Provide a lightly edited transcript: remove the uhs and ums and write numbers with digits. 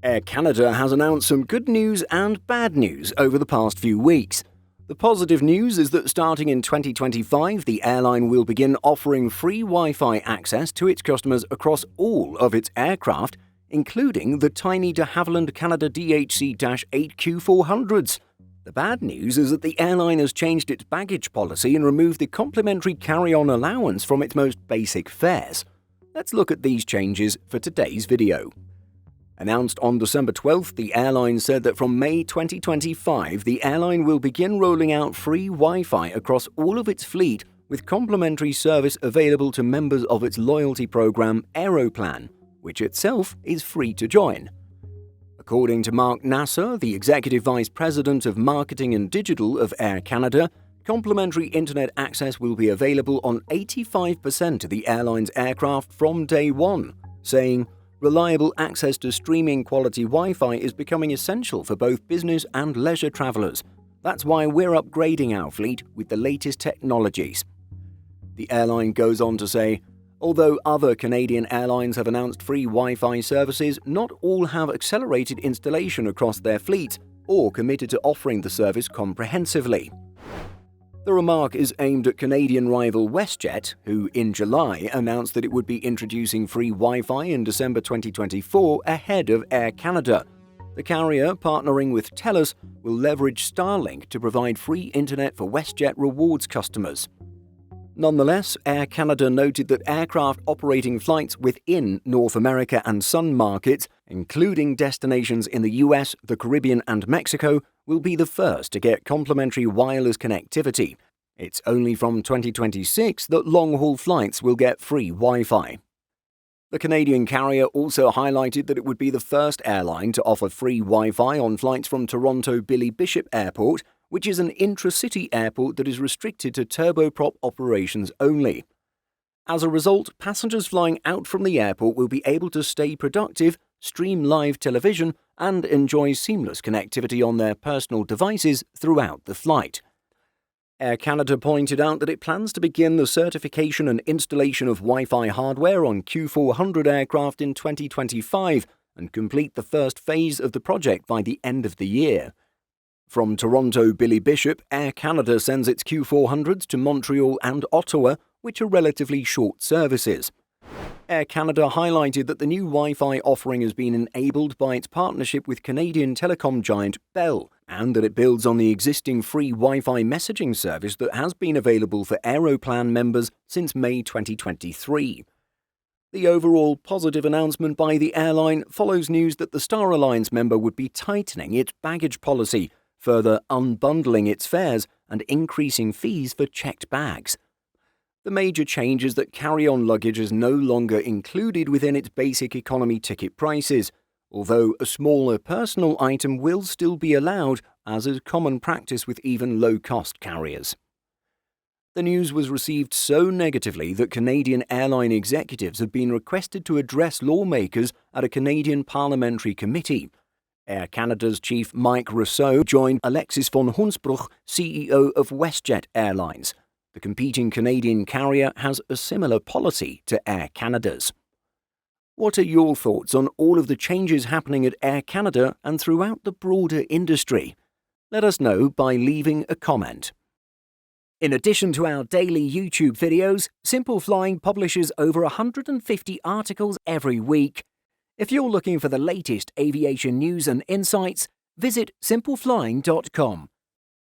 Air Canada has announced some good news and bad news over the past few weeks. The positive news is that starting in 2025, the airline will begin offering free Wi-Fi access to its customers across all of its aircraft, including the tiny de Havilland Canada DHC-8Q400s. The bad news is that the airline has changed its baggage policy and removed the complimentary carry-on allowance from its most basic fares. Let's look at these changes for today's video. Announced on December 12th, the airline said that from May 2025, the airline will begin rolling out free Wi-Fi across all of its fleet, with complimentary service available to members of its loyalty program Aeroplan, which itself is free to join. According to Mark Nasser, the Executive Vice President of Marketing and Digital of Air Canada, complimentary internet access will be available on 85% of the airline's aircraft from day one, saying, "Reliable access to streaming quality Wi-Fi is becoming essential for both business and leisure travelers. That's why we're upgrading our fleet with the latest technologies." The airline goes on to say, although other Canadian airlines have announced free Wi-Fi services, not all have accelerated installation across their fleets or committed to offering the service comprehensively. The remark is aimed at Canadian rival WestJet, who in July announced that it would be introducing free Wi-Fi in December 2024 ahead of Air Canada. The carrier, partnering with TELUS, will leverage Starlink to provide free internet for WestJet rewards customers. Nonetheless, Air Canada noted that aircraft operating flights within North America and Sun markets, including destinations in the US, the Caribbean and Mexico, will be the first to get complimentary wireless connectivity. It's only from 2026 that long-haul flights will get free Wi-Fi. The Canadian carrier also highlighted that it would be the first airline to offer free Wi-Fi on flights from Toronto Billy Bishop Airport, which is an intra-city airport that is restricted to turboprop operations only. As a result, passengers flying out from the airport will be able to stay productive, stream live television, and enjoy seamless connectivity on their personal devices throughout the flight. Air Canada pointed out that it plans to begin the certification and installation of Wi-Fi hardware on Q400 aircraft in 2025 and complete the first phase of the project by the end of the year. From Toronto Billy Bishop, Air Canada sends its Q400s to Montreal and Ottawa, which are relatively short services. Air Canada highlighted that the new Wi-Fi offering has been enabled by its partnership with Canadian telecom giant Bell, and that it builds on the existing free Wi-Fi messaging service that has been available for Aeroplan members since May 2023. The overall positive announcement by the airline follows news that the Star Alliance member would be tightening its baggage policy, further unbundling its fares and increasing fees for checked bags. The major change is that carry-on luggage is no longer included within its basic economy ticket prices, although a smaller personal item will still be allowed, as is common practice with even low-cost carriers. The news was received so negatively that Canadian airline executives have been requested to address lawmakers at a Canadian parliamentary committee. Air Canada's chief Mike Rousseau joined Alexis von Hunsbruch, CEO of WestJet Airlines. The competing Canadian carrier has a similar policy to Air Canada's. What are your thoughts on all of the changes happening at Air Canada and throughout the broader industry? Let us know by leaving a comment. In addition to our daily YouTube videos, Simple Flying publishes over 150 articles every week. If you're looking for the latest aviation news and insights, visit simpleflying.com.